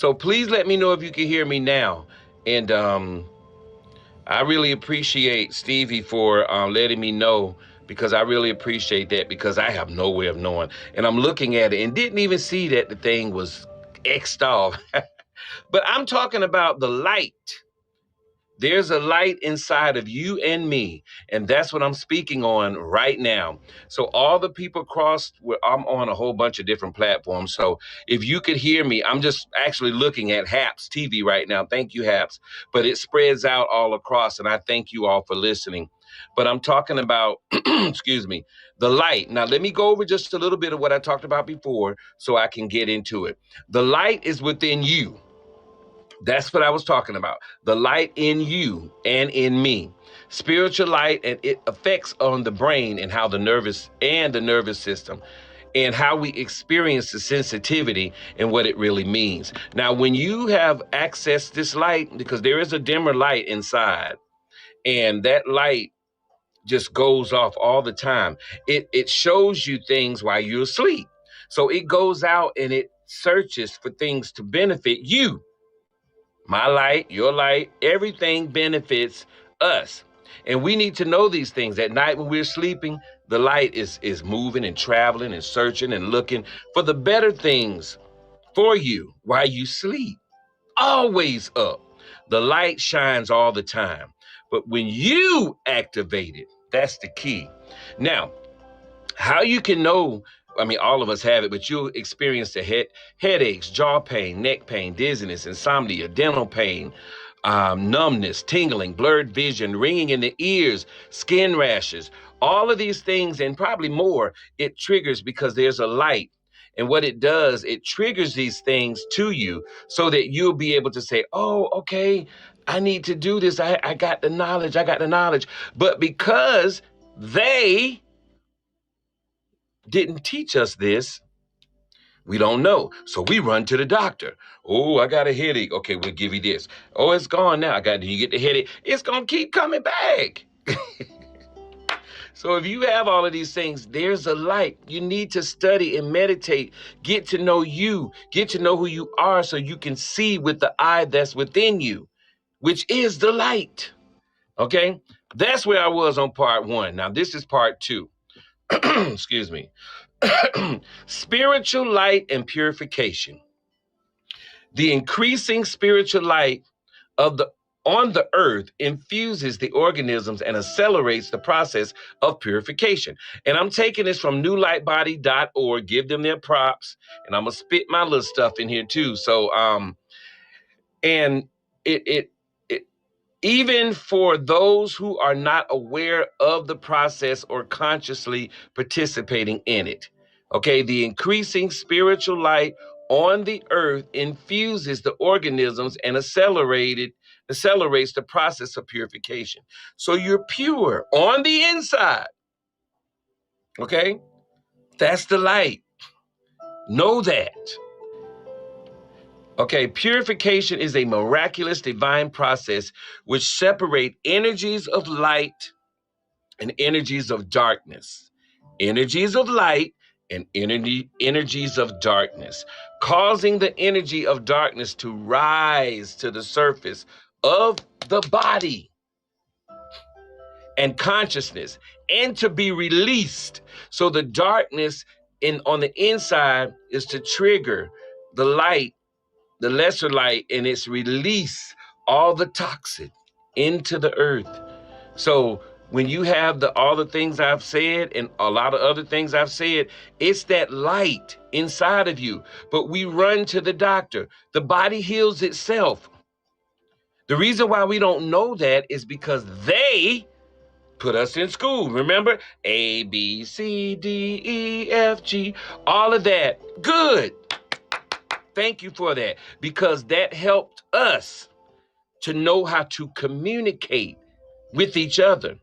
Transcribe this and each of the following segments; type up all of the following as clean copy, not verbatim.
So please let me know if you can hear me now. And I really appreciate Stevie for letting me know, because I really appreciate that, because I have no way of knowing. And I'm looking at it and didn't even see that the thing was X'd off. But I'm talking about the light. There's a light inside of you and me, and that's what I'm speaking on right now. So all the people across, I'm on a whole bunch of different platforms. So if you could hear me, I'm just actually looking at Haps TV right now. Thank you, Haps. But it spreads out all across, and I thank you all for listening. But I'm talking about, excuse me, the light. Now, let me go over just a little bit of what I talked about before so I can get into it. The light is within you. That's what I was talking about. The light in you and in me. Spiritual light, and it affects on the brain and how the nervous system, and how we experience the sensitivity and what it really means. Now, when you have accessed this light, because there is a dimmer light inside, and that light just goes off all the time. It shows you things while you're asleep. So it goes out and it searches for things to benefit you. My light, your light, everything benefits us. And we need to know these things. At night when we're sleeping, the light is moving and traveling and searching and looking for the better things for you while you sleep. Always up. The light shines all the time. But when you activate it, that's the key. Now, how you can know, I mean, all of us have it, but you'll experience the headaches, jaw pain, neck pain, dizziness, insomnia, dental pain, numbness, tingling, blurred vision, ringing in the ears, skin rashes, all of these things and probably more, it triggers because there's a light. And what it does, it triggers these things to you so that you'll be able to say, oh, okay, I need to do this. I got the knowledge. But because they didn't teach us this, we don't know. So we run to the doctor. Oh, I got a headache. Okay, we'll give you this. Oh, it's gone now. You get the headache. It's going to keep coming back. So if you have all of these things, there's a light. You need to study and meditate. Get to know you. Get to know who you are so you can see with the eye that's within you, which is the light. Okay? That's where I was on part 1. Now, this is part 2. Excuse me. Spiritual light and purification. The increasing spiritual light on the earth infuses the organisms and accelerates the process of purification. And I'm taking this from newlightbody.org. Give them their props. And I'm going to spit my little stuff in here too. So, and it even for those who are not aware of the process or consciously participating in it. Okay, the increasing spiritual light on the earth infuses the organisms and accelerates the process of purification. So you're pure on the inside. Okay, that's the light. Know that. Okay, purification is a miraculous divine process which separate energies of light and energies of darkness. Energies of light and energies of darkness, causing the energy of darkness to rise to the surface of the body and consciousness and to be released. So the darkness on the inside is to trigger the light, the lesser light, and its release all the toxin into the earth. So when you have all the things I've said and a lot of other things I've said, it's that light inside of you. But we run to the doctor. The body heals itself. The reason why we don't know that is because they put us in school. Remember? A, B, C, D, E, F, G, all of that. Good. Thank you for that, because that helped us to know how to communicate with each other.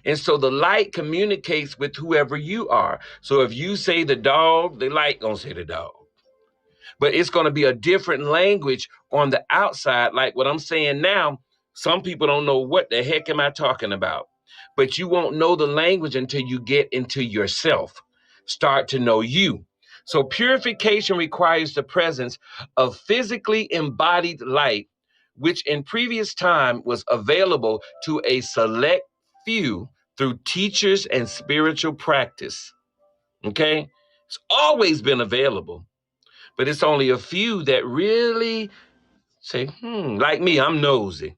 And so the light communicates with whoever you are. So if you say the dog, the light gonna say the dog. But it's gonna be a different language on the outside. Like what I'm saying now, some people don't know what the heck am I talking about. But you won't know the language until you get into yourself. Start to know you. So purification requires the presence of physically embodied light, which in previous time was available to a select few through teachers and spiritual practice. Okay? It's always been available, but it's only a few that really say, like me, I'm nosy.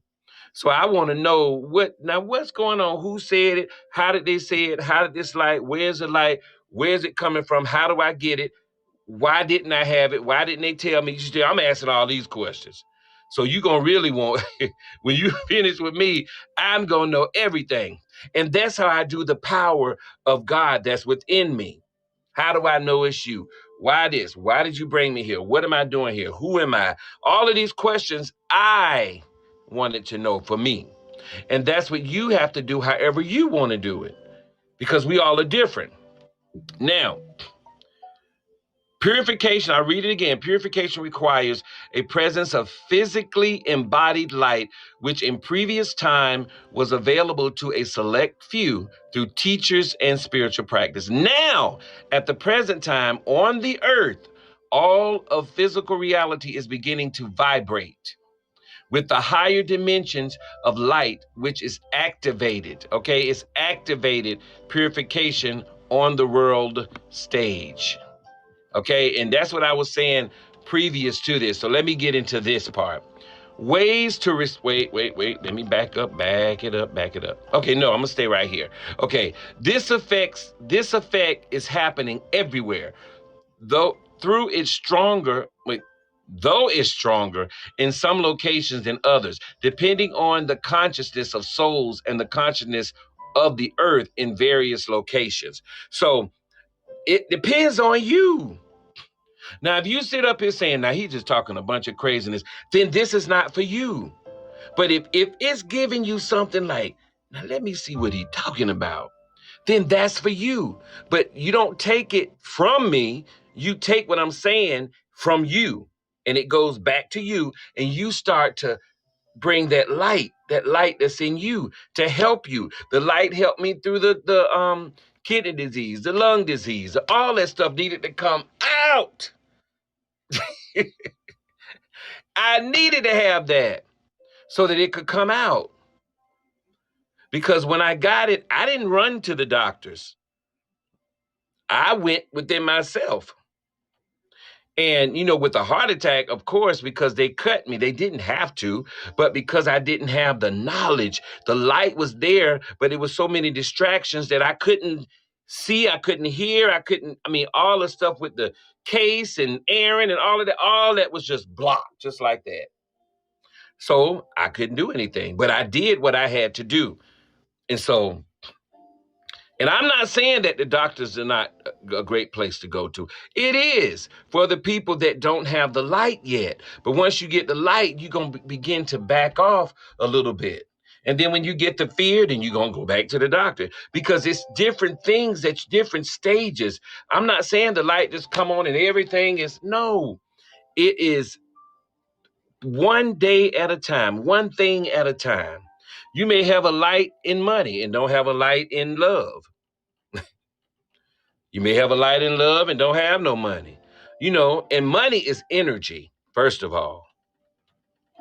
So I want to know what's going on? Who said it? How did they say it? How did this light? Where's the light? Where's it coming from? How do I get it? Why didn't I have it? Why didn't they tell me? I'm asking all these questions. So you're going to really want, when you finish with me, I'm going to know everything. And that's how I do the power of God that's within me. How do I know it's you? Why this? Why did you bring me here? What am I doing here? Who am I? All of these questions I wanted to know for me. And that's what you have to do however you want to do it, because we all are different. Now, purification, I'll read it again. Purification requires a presence of physically embodied light, which in previous time was available to a select few through teachers and spiritual practice. Now, at the present time on the earth, all of physical reality is beginning to vibrate with the higher dimensions of light, which is activated. Okay, it's activated purification on the world stage. Okay, and that's what I was saying previous to this. So let me get into this part. Ways to wait. Let me back it up. Okay, no, I'm gonna stay right here. Okay, this effect is happening everywhere. Though it's stronger in some locations than others, depending on the consciousness of souls and the consciousness of the earth in various locations. So it depends on you. Now, if you sit up here saying, now he's just talking a bunch of craziness, then this is not for you. But if it's giving you something like, now let me see what he's talking about, then that's for you. But you don't take it from me. You take what I'm saying from you, and it goes back to you, and you start to bring that light that's in you to help you. The light helped me through the kidney disease, the lung disease, all that stuff needed to come out. I needed to have that so that it could come out. Because when I got it, I didn't run to the doctors. I went within myself. And, with the heart attack, of course, because they cut me, they didn't have to, but because I didn't have the knowledge, the light was there, but it was so many distractions that I couldn't see, I couldn't hear, all the stuff with the case and Aaron and all that was just blocked, just like that. So I couldn't do anything, but I did what I had to do. And I'm not saying that the doctors are not a great place to go to. It is for the people that don't have the light yet. But once you get the light, you're going to begin to back off a little bit. And then when you get the fear, then you're going to go back to the doctor, because it's different things at different stages. I'm not saying the light just come on and everything is, no. It is one day at a time, one thing at a time. You may have a light in money and don't have a light in love. You may have a light in love and don't have no money. And money is energy, first of all.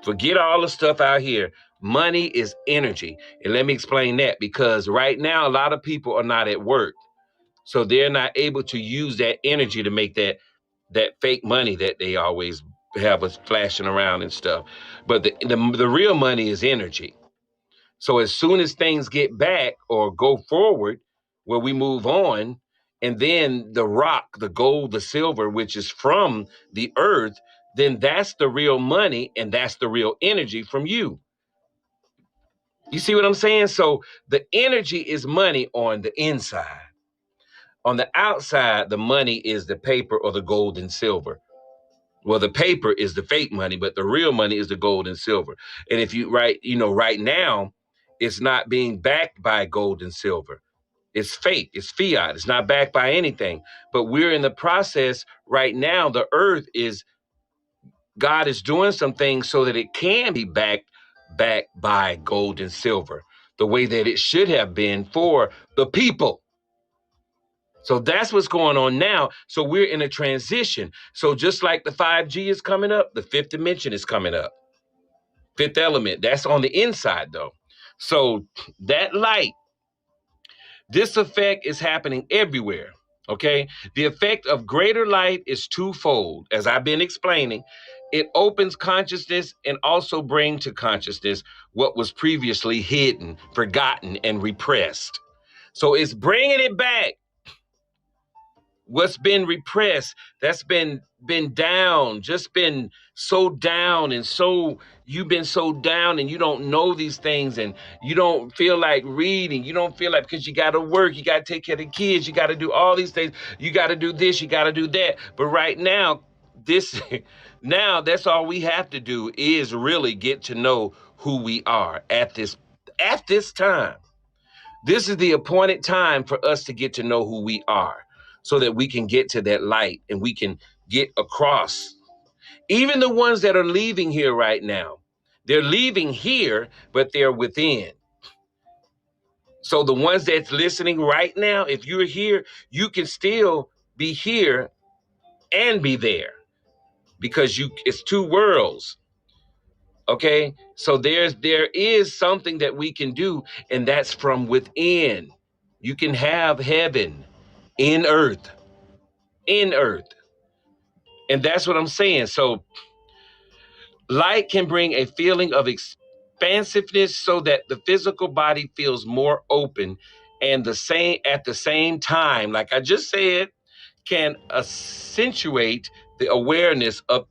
Forget all the stuff out here. Money is energy. And let me explain that, because right now, a lot of people are not at work. So they're not able to use that energy to make that fake money that they always have us flashing around and stuff. But the real money is energy. So as soon as things get back or go forward, where we move on, and then the rock, the gold, the silver, which is from the earth, then that's the real money, and that's the real energy from you. You see what I'm saying? So the energy is money on the inside. On the outside, the money is the paper or the gold and silver. Well, the paper is the fake money, but the real money is the gold and silver. And if you right now, it's not being backed by gold and silver. It's fake. It's fiat. It's not backed by anything. But we're in the process right now. The earth God is doing some things so that it can be backed by gold and silver, the way that it should have been for the people. So that's what's going on now. So we're in a transition. So just like the 5G is coming up, the fifth dimension is coming up. Fifth element, that's on the inside though. So that light, this effect is happening everywhere. Okay. The effect of greater light is twofold. As I've been explaining, it opens consciousness and also brings to consciousness what was previously hidden, forgotten, and repressed. So it's bringing it back. What's been repressed, that's been down, just been so down, and so you've been so down and you don't know these things, and you don't feel like reading, you don't feel like, because you got to work, you got to take care of the kids, you got to do all these things, you got to do this, you got to do that. But right now, this now that's all we have to do is really get to know who we are at this time. This is the appointed time for us to get to know who we are so that we can get to that light and we can get across. Even the ones that are leaving here right now, they're leaving here, but they're within. So the ones that's listening right now, if you're here, you can still be here and be there, because it's two worlds. Okay, so there is something that we can do, and that's from within. You can have heaven in earth, and that's what I'm saying. So light can bring a feeling of expansiveness so that the physical body feels more open, and at the same time, like I just said, can accentuate the awareness of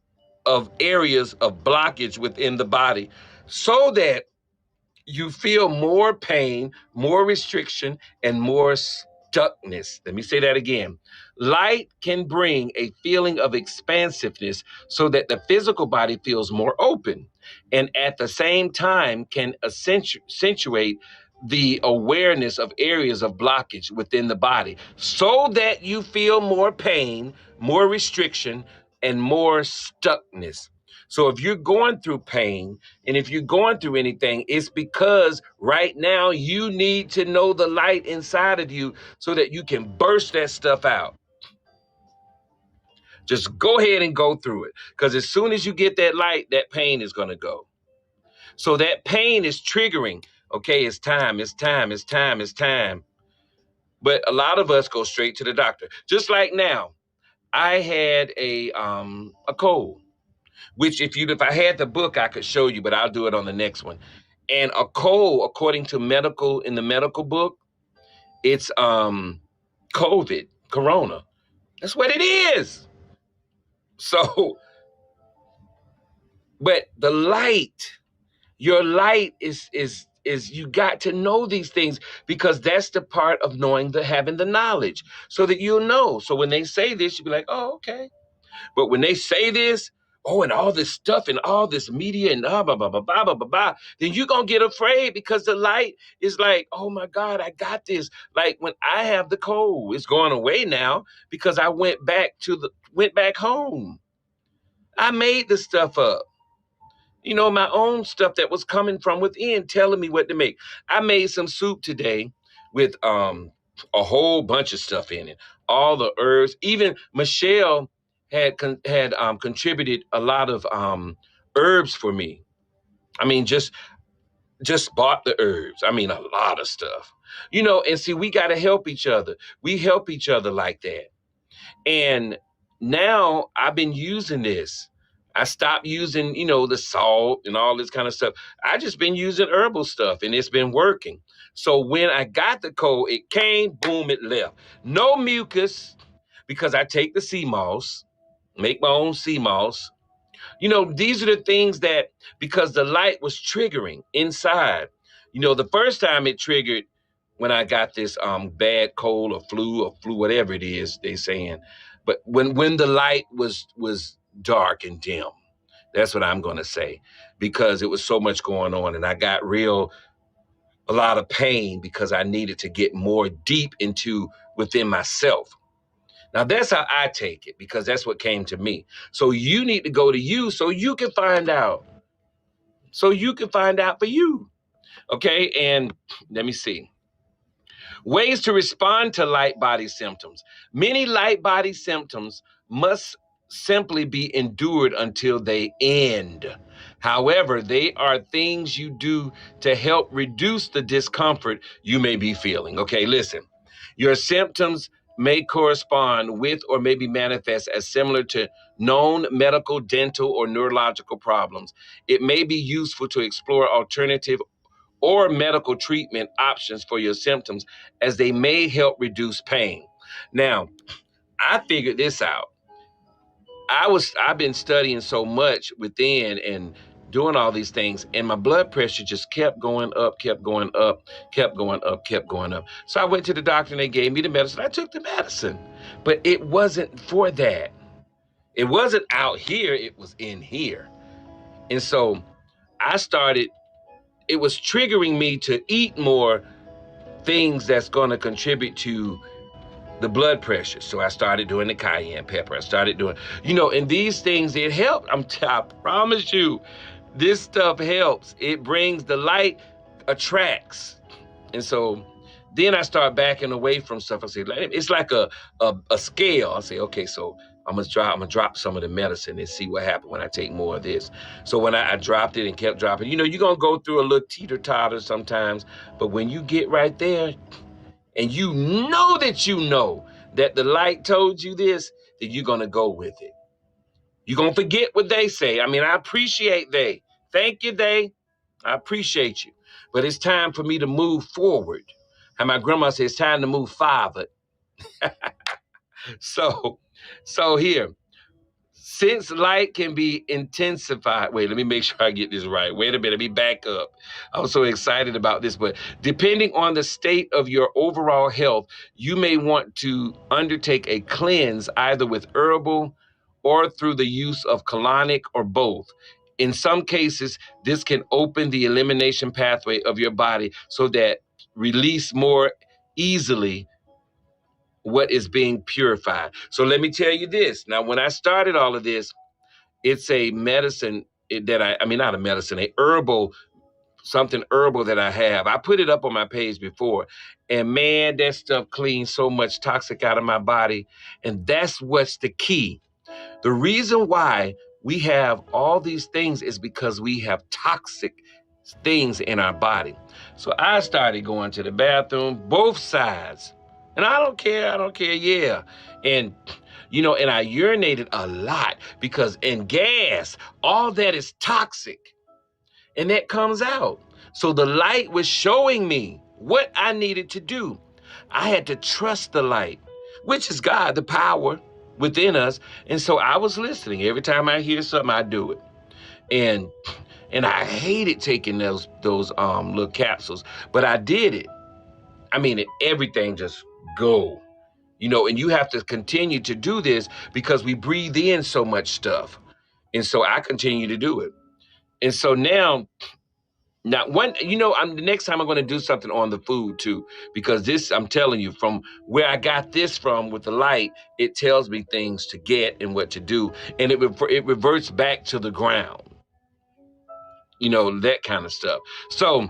areas of blockage within the body, so that you feel more pain, more restriction, and more stuckness. Let me say that again. Light can bring a feeling of expansiveness so that the physical body feels more open, and at the same time can accentuate the awareness of areas of blockage within the body, so that you feel more pain, more restriction, and more stuckness. So if you're going through pain, and if you're going through anything, it's because right now you need to know the light inside of you so that you can burst that stuff out. Just go ahead and go through it, because as soon as you get that light, that pain is going to go. So that pain is triggering. Okay, it's time. But a lot of us go straight to the doctor. Just like now, I had a cold, which if I had the book, I could show you, but I'll do it on the next one. And a cold, according to in the medical book, it's COVID, corona. That's what it is. So, but the light, your light is you got to know these things, because that's the part of having the knowledge, so that you'll know. So when they say this, you'll be like, oh, okay. But when they say this, oh, and all this stuff and all this media and blah, blah, blah, blah, blah, blah, blah, then you're going to get afraid, because the light is like, oh my God, I got this. Like when I have the cold, it's going away now because I went back home. I made the stuff up. You know, my own stuff that was coming from within, telling me what to make. I made some soup today with a whole bunch of stuff in it. All the herbs. Even Michelle had contributed a lot of herbs for me. I mean, just bought the herbs. I mean, a lot of stuff. You know, and see, we got to help each other. We help each other like that. And now I've been using this. I stopped using, the salt and all this kind of stuff. I just been using herbal stuff, and it's been working. So when I got the cold, it came, boom, it left. No mucus, because I take the sea moss, make my own sea moss. These are the things that, because the light was triggering inside. The first time it triggered when I got this bad cold or flu, whatever it is they saying. But when the light was dark and dim, that's what I'm going to say, because it was so much going on, and I got a lot of pain, because I needed to get more deep within myself. Now that's how I take it, because that's what came to me. So you need to go to you so you can find out. So you can find out for you. Okay. And let me see. Ways to respond to light body symptoms. Many light body symptoms must simply be endured until they end. However, they are things you do to help reduce the discomfort you may be feeling. Okay, listen. Your symptoms may correspond with or maybe manifest as similar to known medical, dental, or neurological problems. It may be useful to explore alternative or medical treatment options for your symptoms as they may help reduce pain. Now, I figured this out. I've been studying so much within and doing all these things, and my blood pressure just kept going up, kept going up, kept going up, kept going up. So I went to the doctor and they gave me the medicine. I took the medicine, but it wasn't for that. It wasn't out here, it was in here. And so I started, it was triggering me to eat more things that's going to contribute to the blood pressure. So I started doing the cayenne pepper. I started doing, and these things, it helped. I promise you, this stuff helps. It brings the light, attracts. And so then I start backing away from stuff. I say, it's like a scale. I say, okay, so I'm gonna drop some of the medicine and see what happens when I take more of this. So when I dropped it and kept dropping, you're gonna go through a little teeter-totter sometimes, but when you get right there, and you know that the light told you this, then you're going to go with it. You're going to forget what they say. I mean, I appreciate they. Thank you, they. I appreciate you. But it's time for me to move forward. And my grandma said, it's time to move forward. So here. Since light can be intensified, wait, let me make sure I get this right. Wait a minute, let me back up. I'm so excited about this, but depending on the state of your overall health, you may want to undertake a cleanse either with herbal or through the use of colonic or both. In some cases, this can open the elimination pathway of your body so that release more easily what is being purified. So let me tell you this. Now, when I started all of this, it's a medicine not a medicine, something herbal that I have. I put it up on my page before, and man, that stuff cleans so much toxic out of my body. And that's what's the key. The reason why we have all these things is because we have toxic things in our body. So I started going to the bathroom, both sides. And I don't care, yeah. And, and I urinated a lot because in gas, all that is toxic. And that comes out. So the light was showing me what I needed to do. I had to trust the light, which is God, the power within us. And so I was listening. Every time I hear something, I do it. And I hated taking those little capsules, but I did it. I mean, everything just go, and you have to continue to do this because we breathe in so much stuff. And so I continue to do it. And so now the next time I'm going to do something on the food too, because this, I'm telling you, from where I got this from with the light, it tells me things to get and what to do. And it reverts back to the ground, that kind of stuff. So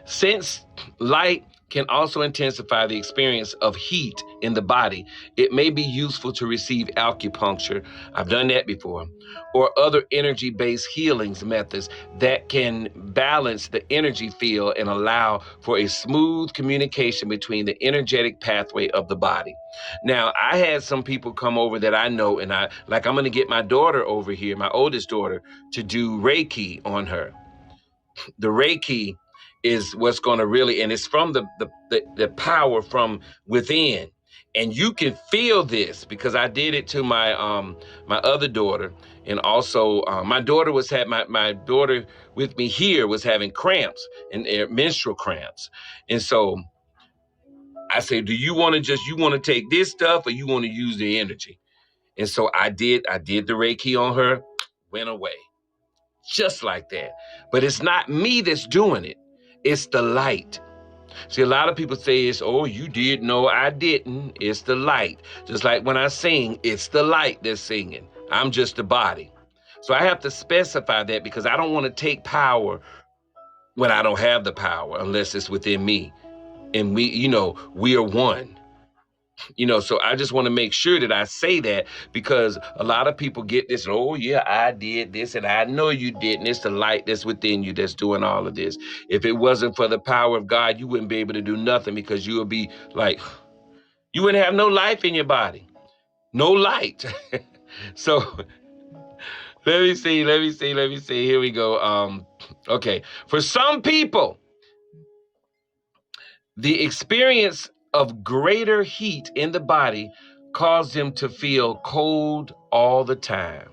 since light can also intensify the experience of heat in the body, it may be useful to receive acupuncture. I've done that before. Or other energy-based healings methods that can balance the energy field and allow for a smooth communication between the energetic pathway of the body. Now, I had some people come over that I know, and I'm going to get my daughter over here, my oldest daughter, to do Reiki on her. The Reiki is what's going to really, and it's from the power from within. And you can feel this because I did it to my other daughter. And also my daughter my daughter with me here was having cramps and menstrual cramps. And so I say, do you want to take this stuff or you want to use the energy? And so I did the Reiki on her, went away. Just like that. But it's not me that's doing it. It's the light. See, a lot of people say you did. No, I didn't. It's the light. Just like when I sing, it's the light that's singing. I'm just the body. So I have to specify that because I don't want to take power when I don't have the power unless it's within me. and we are one. So I just want to make sure that I say that, because a lot of people get this, oh yeah, I did this and I know you didn't. It's the light that's within you that's doing all of this. If it wasn't for the power of God, you wouldn't be able to do nothing, because you would be like, you wouldn't have no life in your body, no light. So let me see. Here we go. Okay. For some people, the experience of greater heat in the body caused them to feel cold all the time.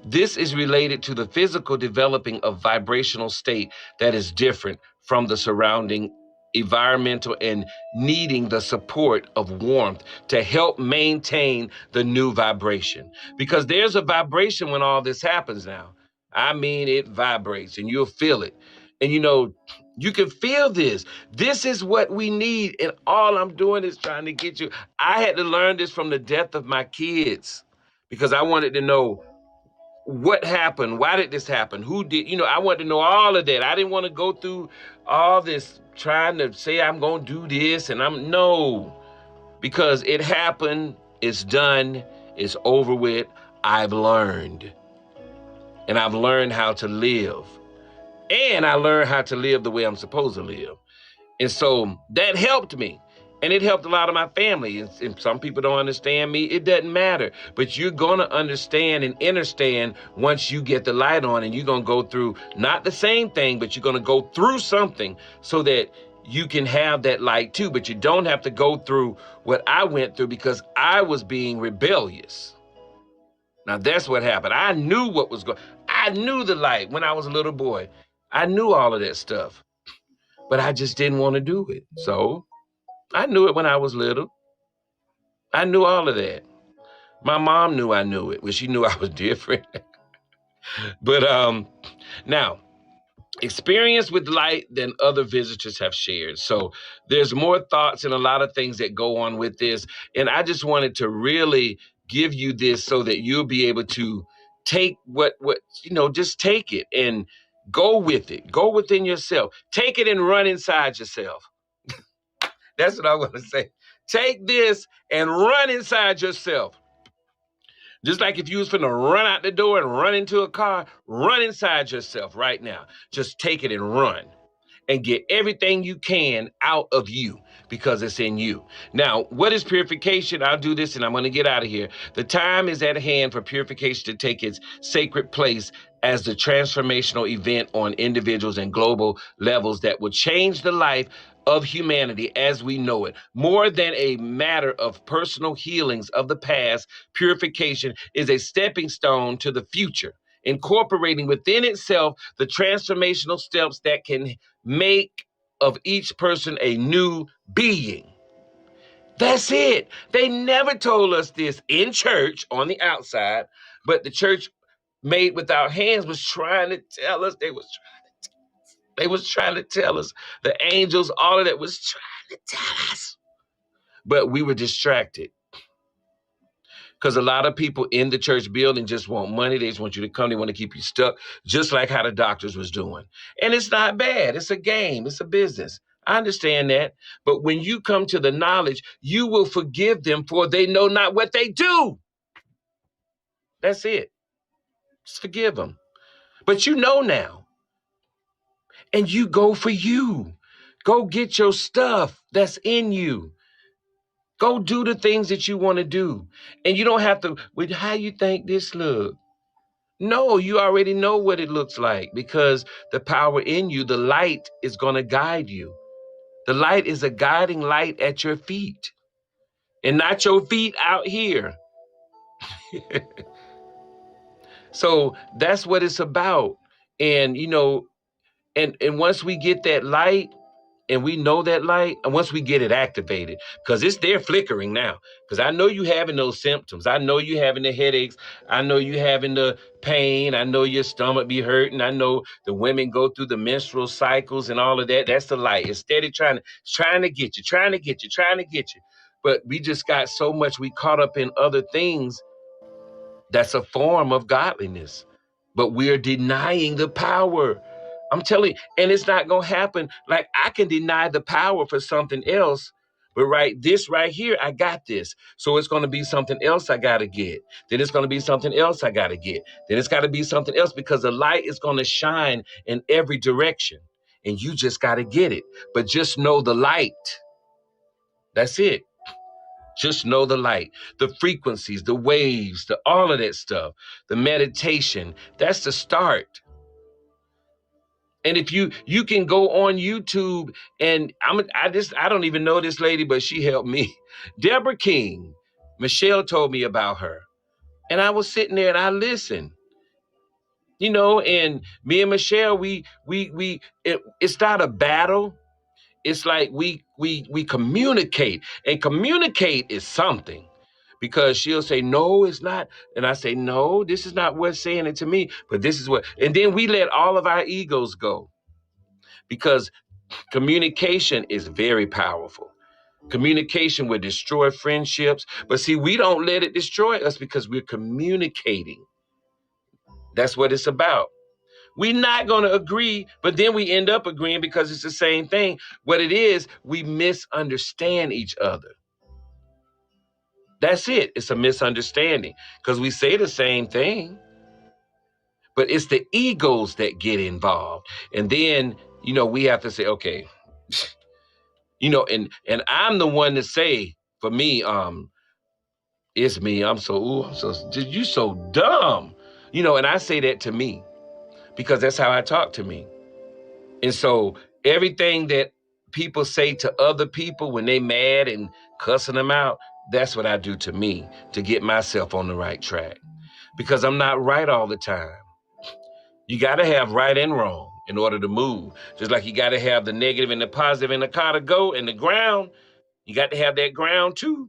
This is related to the physical developing of vibrational state that is different from the surrounding environmental and needing the support of warmth to help maintain the new vibration. Because there's a vibration when all this happens now. I mean, it vibrates and you'll feel it. And you can feel this. This is what we need. And all I'm doing is trying to get you. I had to learn this from the death of my kids, because I wanted to know what happened, why did this happen, who did, I wanted to know all of that. I didn't want to go through all this trying to say I'm going to do this, and no, because it happened, it's done, it's over with. I've learned, and I've learned how to live, and I learned how to live the way I'm supposed to live. And so that helped me. And it helped a lot of my family. And some people don't understand me. It doesn't matter. But you're going to understand and understand once you get the light on, and you're going to go through not the same thing, but you're going to go through something so that you can have that light too. But you don't have to go through what I went through, because I was being rebellious. Now that's what happened. I knew what was going. I knew the light when I was a little boy. I knew all of that stuff, but I just didn't want to do it. So I knew it when I was little. I knew all of that. My mom knew I knew it. Well, she knew I was different. But now, experience with light than other visitors have shared. So there's more thoughts and a lot of things that go on with this. And I just wanted to really give you this so that you'll be able to take just take it and go with it. Go within yourself. Take it and run inside yourself. That's what I want to say. Take this and run inside yourself. Just like if you was finna run out the door and run into a car, run inside yourself right now. Just take it and run and get everything you can out of you, because it's in you. Now, what is purification? I'll do this and I'm going to get out of here. The time is at hand for purification to take its sacred place as the transformational event on individuals and global levels that will change the life of humanity as we know it. More than a matter of personal healings of the past, purification is a stepping stone to the future, incorporating within itself the transformational steps that can make of each person a new being. That's it. They never told us this in church on the outside, but the church made without hands was trying to tell us. They was trying to tell us. The angels, all of that was trying to tell us. But we were distracted. Because a lot of people in the church building just want money. They just want you to come. They want to keep you stuck, just like how the doctors was doing. And it's not bad. It's a game. It's a business. I understand that. But when you come to the knowledge, you will forgive them, for they know not what they do. That's it. Just forgive them. But you know now. And you go for you. Go get your stuff that's in you. Go do the things that you want to do. And you don't have to, how you think this look? No, you already know what it looks like, because the power in you, the light, is going to guide you. The light is a guiding light at your feet, and not your feet out here. So that's what it's about. And, and once we get that light, and we know that light, and once we get it activated, because it's there flickering now, because I know you having those symptoms. I know you having the headaches. I know you having the pain. I know your stomach be hurting. I know the women go through the menstrual cycles and all of that. That's the light. It's steady trying to get you. But we just got so much, we caught up in other things. That's a form of godliness. But we're denying the power. I'm telling you, and it's not going to happen. Like, I can deny the power for something else, but this right here, I got this. So it's going to be something else I got to get. Then it's going to be something else I got to get. Then it's got to be something else, because the light is going to shine in every direction. And you just got to get it. But just know the light. That's it. Just know the light, the frequencies, the waves, all of that stuff, the meditation. That's the start. And if you can go on YouTube, and I don't even know this lady, but she helped me. Deborah King, Michelle told me about her. And I was sitting there and I listened. And me and Michelle, it's not a battle. It's like we communicate, and communicate is something, because she'll say, no, it's not. And I say, no, this is not what's saying it to me, but this is what. And then we let all of our egos go, because communication is very powerful. Communication will destroy friendships. But see, we don't let it destroy us because we're communicating. That's what it's about. We're not going to agree, but then we end up agreeing because it's the same thing. What it is, we misunderstand each other. That's it. It's a misunderstanding because we say the same thing, but it's the egos that get involved. And then, we have to say, okay, and I'm the one to say, for me, it's me. You so dumb, and I say that to me because that's how I talk to me. And so everything that people say to other people when they mad and cussing them out, that's what I do to me to get myself on the right track, because I'm not right all the time. You got to have right and wrong in order to move. Just like you got to have the negative and the positive in the car to go, and the ground, you got to have that ground too.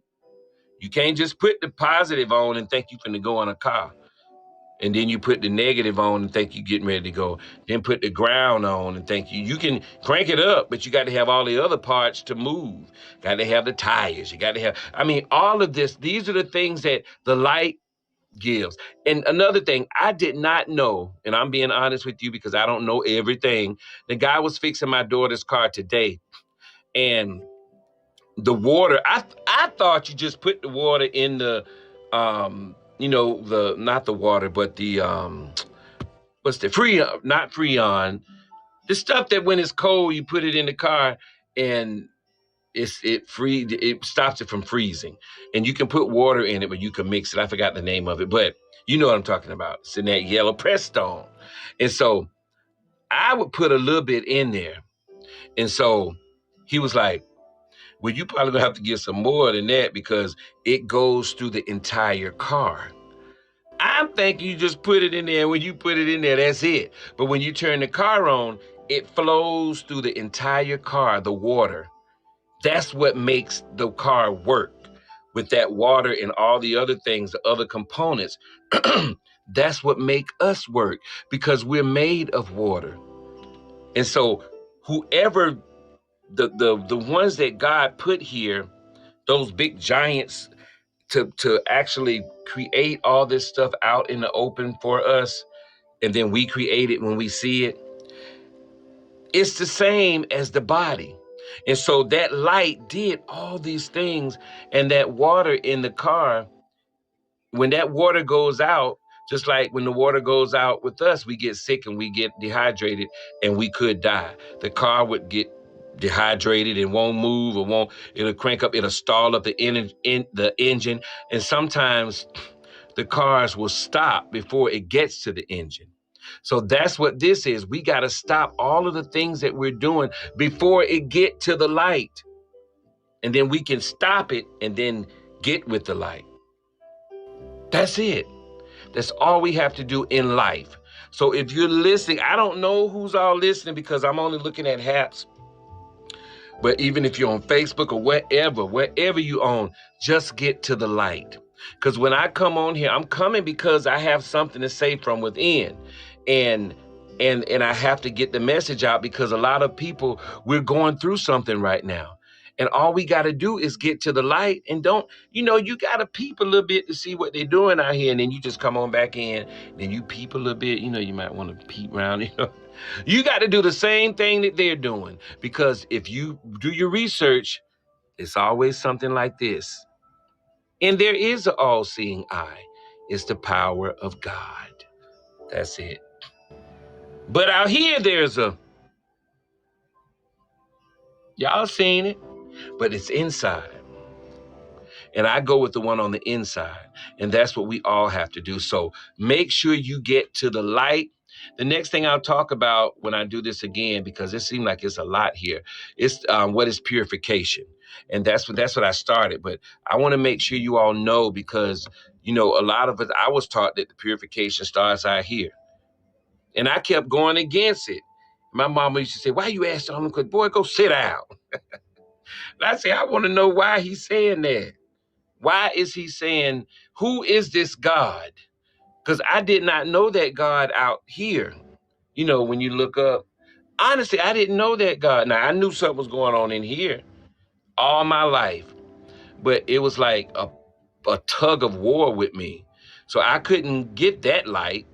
You can't just put the positive on and think you can go in a car. And then you put the negative on and think you're getting ready to go. Then put the ground on and think you can crank it up, but you got to have all the other parts to move. Got to have the tires. You got to have, all of this. These are the things that the light gives. And another thing, I did not know, and I'm being honest with you because I don't know everything. The guy was fixing my daughter's car today, and the water, I thought you just put the water in the, not the water, but the, what's the Freon, not Freon, the stuff that when it's cold, you put it in the car and it stops it from freezing. And you can put water in it, but you can mix it. I forgot the name of it, but you know what I'm talking about. It's in that yellow Prestone. And so I would put a little bit in there. And so he was like, well, you probably gonna have to get some more than that because it goes through the entire car. I'm thinking you just put it in there. When you put it in there, that's it. But when you turn the car on, it flows through the entire car, the water. That's what makes the car work, with that water and all the other things, the other components. That's what make us work, because we're made of water. And so whoever the ones that God put here, those big giants to actually create all this stuff out in the open for us, and then we create it when we see it, it's the same as the body. And so that light did all these things, and that water in the car, when that water goes out, just like when the water goes out with us, we get sick and we get dehydrated and we could die. The car would get dehydrated and won't move, or it'll crank up, it'll stall up the engine. And sometimes the cars will stop before it gets to the engine. So that's what this is. We got to stop all of the things that we're doing before it get to the light. And then we can stop it and then get with the light. That's it. That's all we have to do in life. So if you're listening, I don't know who's all listening because I'm only looking at Haps. But even if you're on Facebook or wherever you on, just get to the light. Because when I come on here, I'm coming because I have something to say from within. And I have to get the message out because a lot of people, we're going through something right now. And all we got to do is get to the light and don't, you got to peep a little bit to see what they're doing out here. And then you just come on back in. Then you peep a little bit. You might want to peep around. You got to do the same thing that they're doing. Because if you do your research, it's always something like this. And there is an all-seeing eye. It's the power of God. That's it. But out here, y'all seen it, but it's inside. And I go with the one on the inside. And that's what we all have to do. So make sure you get to the light. The next thing I'll talk about when I do this again, because it seems like it's a lot here, it's what is purification. And that's what I started. But I want to make sure you all know, because, a lot of us, I was taught that the purification starts out here. And I kept going against it. My mama used to say, why you asking him? Because, boy, go sit down. And I say, I want to know why he's saying that. Why is he saying, who is this God? Because I did not know that God out here. When you look up, honestly, I didn't know that God. Now, I knew something was going on in here all my life, but it was like a tug of war with me. So I couldn't get that light.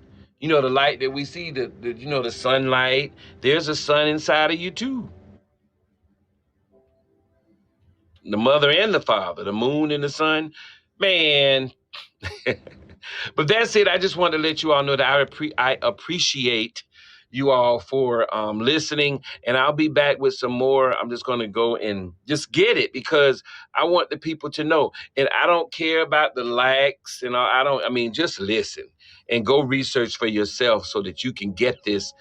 The light that we see, the sunlight, there's a sun inside of you too. The mother and the father, the moon and the sun, man. But that's it. I just want to let you all know that I appreciate you all for listening, and I'll be back with some more. I'm just going to go and just get it, because I want the people to know, and I don't care about the likes and all. Just listen and go research for yourself so that you can get this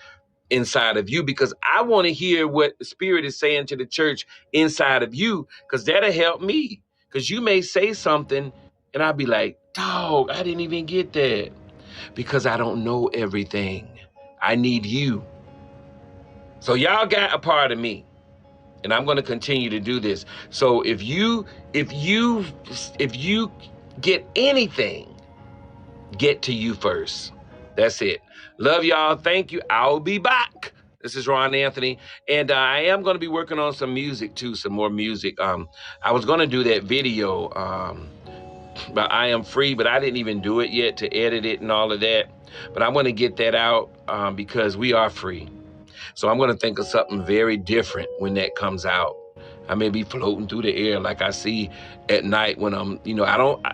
inside of you, because I want to hear what the Spirit is saying to the church inside of you, because that'll help me. Because you may say something and I'll be like, dog, I didn't even get that, because I don't know everything. I need you. So y'all got a part of me, and I'm going to continue to do this. So if you get anything, get to you first. That's it. Love y'all. Thank you. I'll be back. This is Ron Anthony, and I am going to be working on some music too, some more music. I was going to do that video, but I Am Free, but I didn't even do it yet to edit it and all of that. But I want to get that out because we are free. So I'm going to think of something very different when that comes out. I may be floating through the air like I see at night when I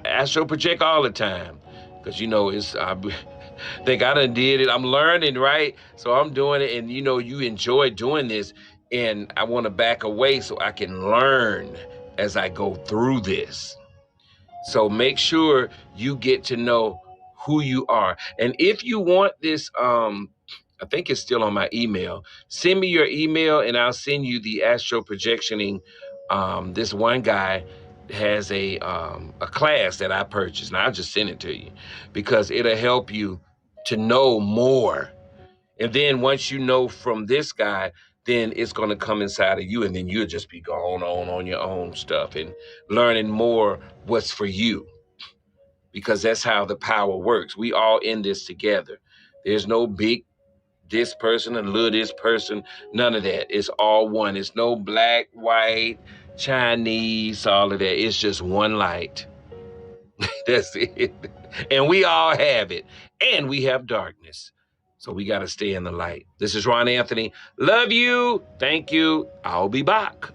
astral project all the time. Because, I think I done did it. I'm learning, right? So I'm doing it, and, you enjoy doing this. And I want to back away so I can learn as I go through this. So make sure you get to know who you are. And if you want this, I think it's still on my email. Send me your email and I'll send you the astral projectioning. This one guy has a class that I purchased, and I'll just send it to you because it'll help you to know more. And then once you know from this guy, then it's going to come inside of you, and then you'll just be going on your own stuff and learning more what's for you, because that's how the power works. We all in this together. There's no big this person and little this person, none of that. It's all one. It's no black, white, Chinese, all of that. It's just one light. That's it. And we all have it. And we have darkness. So we got to stay in the light. This is Ron Anthony. Love you. Thank you. I'll be back.